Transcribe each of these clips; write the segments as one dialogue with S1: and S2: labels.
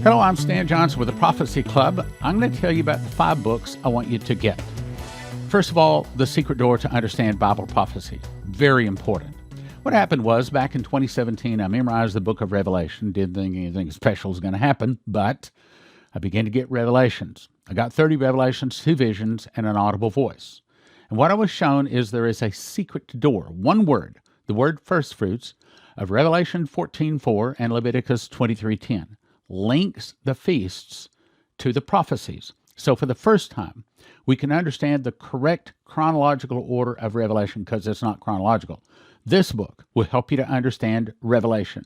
S1: Hello, I'm Stan Johnson with the Prophecy Club. I'm going to tell you about the 5 books I want you to get. First of all, The Secret Door to Understand Bible Prophecy. Very important. What happened was, back in 2017, I memorized the book of Revelation. Didn't think anything special was going to happen, but I began to get revelations. I got 30 revelations, 2 visions, and an audible voice. And what I was shown is there is a secret door, one word, the word Firstfruits, of Revelation 14:4 and Leviticus 23:10, links the feasts to the prophecies. So for the first time, we can understand the correct chronological order of Revelation because it's not chronological. This book will help you to understand Revelation.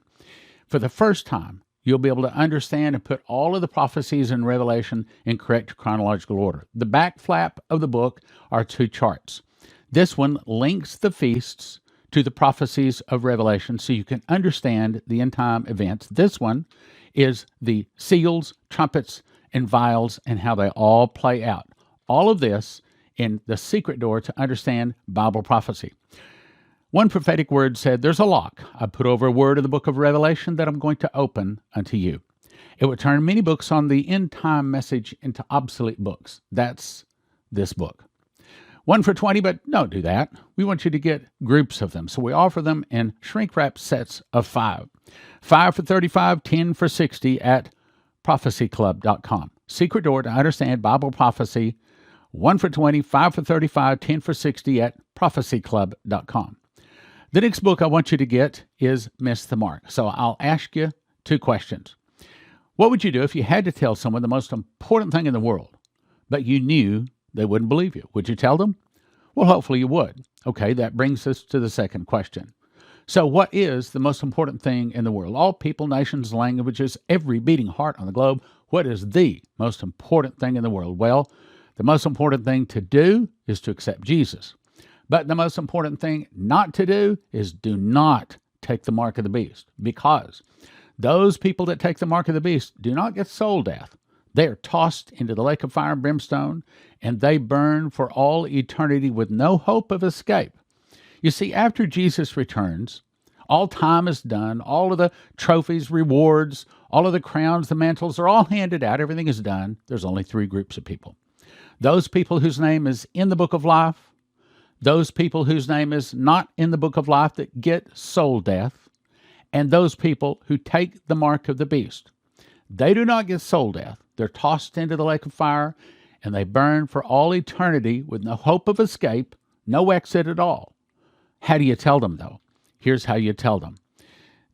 S1: For the first time, you'll be able to understand and put all of the prophecies in Revelation in correct chronological order. The back flap of the book are 2 charts. This one links the feasts to the prophecies of Revelation so you can understand the end time events. This one is the seals, trumpets, and vials and how they all play out. All of this in The Secret Door to Understand Bible Prophecy. One prophetic word said, there's a lock I put over a word of the book of Revelation that I'm going to open unto you. It would turn many books on the end time message into obsolete books. That's this book. 1 for 20, but don't do that. We want you to get groups of them. So we offer them in shrink-wrap sets of 5. 5 for 35, 10 for 60 at prophecyclub.com. Secret Door to Understand Bible Prophecy, 1 for 20, 5 for 35, 10 for 60 at prophecyclub.com. The next book I want you to get is Miss the Mark. So I'll ask you 2 questions. What would you do if you had to tell someone the most important thing in the world, but you knew they wouldn't believe you? Would you tell them? Well, hopefully you would. Okay, that brings us to the second question. So what is the most important thing in the world? All people, nations, languages, every beating heart on the globe, what is the most important thing in the world? Well, the most important thing to do is to accept Jesus. But the most important thing not to do is do not take the mark of the beast, because those people that take the mark of the beast do not get soul death. They are tossed into the lake of fire and brimstone, and they burn for all eternity with no hope of escape. You see, after Jesus returns, all time is done, all of the trophies, rewards, all of the crowns, the mantles are all handed out, everything is done. There's only 3 groups of people. Those people whose name is in the book of life, those people whose name is not in the book of life that get soul death, and those people who take the mark of the beast. They do not get soul death. They're tossed into the lake of fire, and they burn for all eternity with no hope of escape, no exit at all. How do you tell them, though? Here's how you tell them.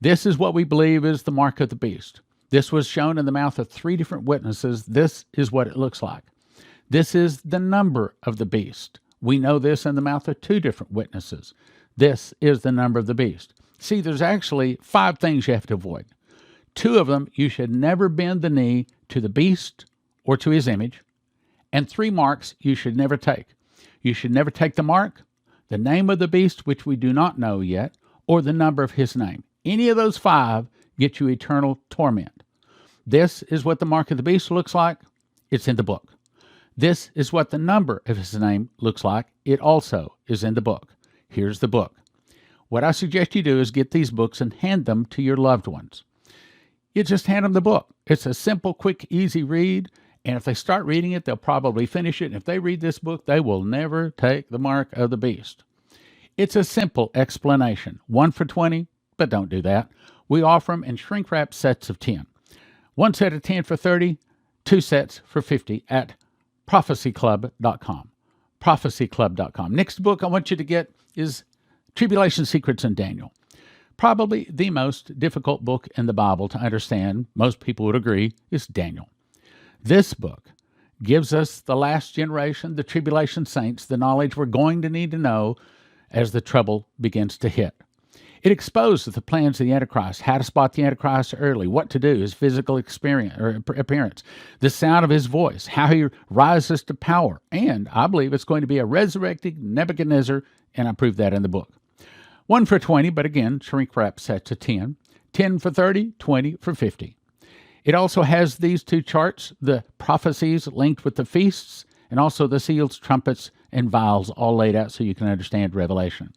S1: This is what we believe is the mark of the beast. This was shown in the mouth of 3 different witnesses. This is what it looks like. This is the number of the beast. We know this in the mouth of 2 different witnesses. This is the number of the beast. See, there's actually 5 things you have to avoid. 2 of them, you should never bend the knee to the beast or to his image. And 3 marks you should never take. You should never take the mark, the name of the beast, which we do not know yet, or the number of his name. Any of those 5 get you eternal torment. This is what the mark of the beast looks like. It's in the book. This is what the number of his name looks like. It also is in the book. Here's the book. What I suggest you do is get these books and hand them to your loved ones. You just hand them the book. It's a simple, quick, easy read, and if they start reading it, they'll probably finish it. And if they read this book, they will never take the mark of the beast. It's a simple explanation. 1 for 20, but don't do that. We offer them in shrink-wrap sets of 10. 1 set of 10 for 30, 2 sets for 50 at prophecyclub.com. prophecyclub.com. Next book I want you to get is Tribulation Secrets in Daniel. Probably the most difficult book in the Bible to understand, most people would agree, is Daniel. This book gives us the last generation, the tribulation saints, the knowledge we're going to need to know as the trouble begins to hit. It exposes the plans of the Antichrist, how to spot the Antichrist early, what to do, his physical appearance, the sound of his voice, how he rises to power. And I believe it's going to be a resurrected Nebuchadnezzar, and I prove that in the book. 1 for 20, but again, shrink-wrap sets of 10. 10 for 30, 20 for 50. It also has these 2 charts, the prophecies linked with the feasts, and also the seals, trumpets, and vials all laid out so you can understand Revelation.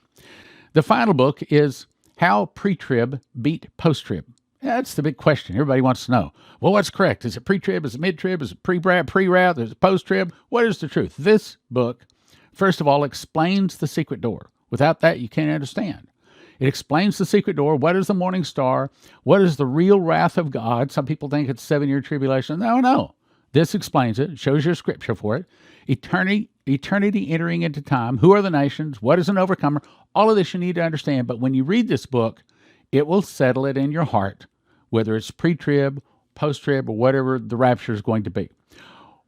S1: The final book is How Pre-Trib Beat Post-Trib. That's the big question. Everybody wants to know. Well, what's correct? Is it pre-trib? Is it mid-trib? Is it pre-wrath? Is it post-trib? What is the truth? This book, first of all, explains the secret door. Without that, you can't understand. It explains the secret door. What is the morning star? What is the real wrath of God? Some people think it's 7-year tribulation. No. This explains it. It shows your scripture for it. Eternity entering into time. Who are the nations? What is an overcomer? All of this you need to understand. But when you read this book, it will settle it in your heart, whether it's pre-trib, post-trib, or whatever the rapture is going to be.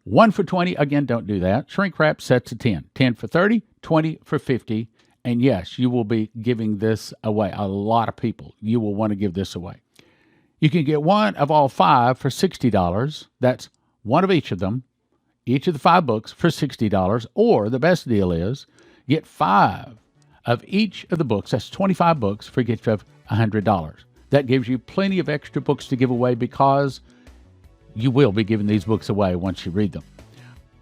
S1: 1 for 20, again, don't do that. Shrink wrap sets of 10. 10 for 30, 20 for 50. And yes, you will be giving this away. A lot of people, you will want to give this away. You can get one of all 5 for $60. That's one of each of them, each of the 5 books for $60. Or the best deal is get 5 of each of the books. That's 25 books for a gift of $100. That gives you plenty of extra books to give away because you will be giving these books away once you read them.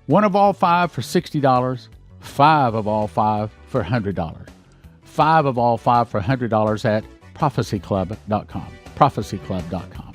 S1: One of all 5 for $60. 5 of all 5 for $100. 5 of all 5 for $100 at prophecyclub.com. prophecyclub.com.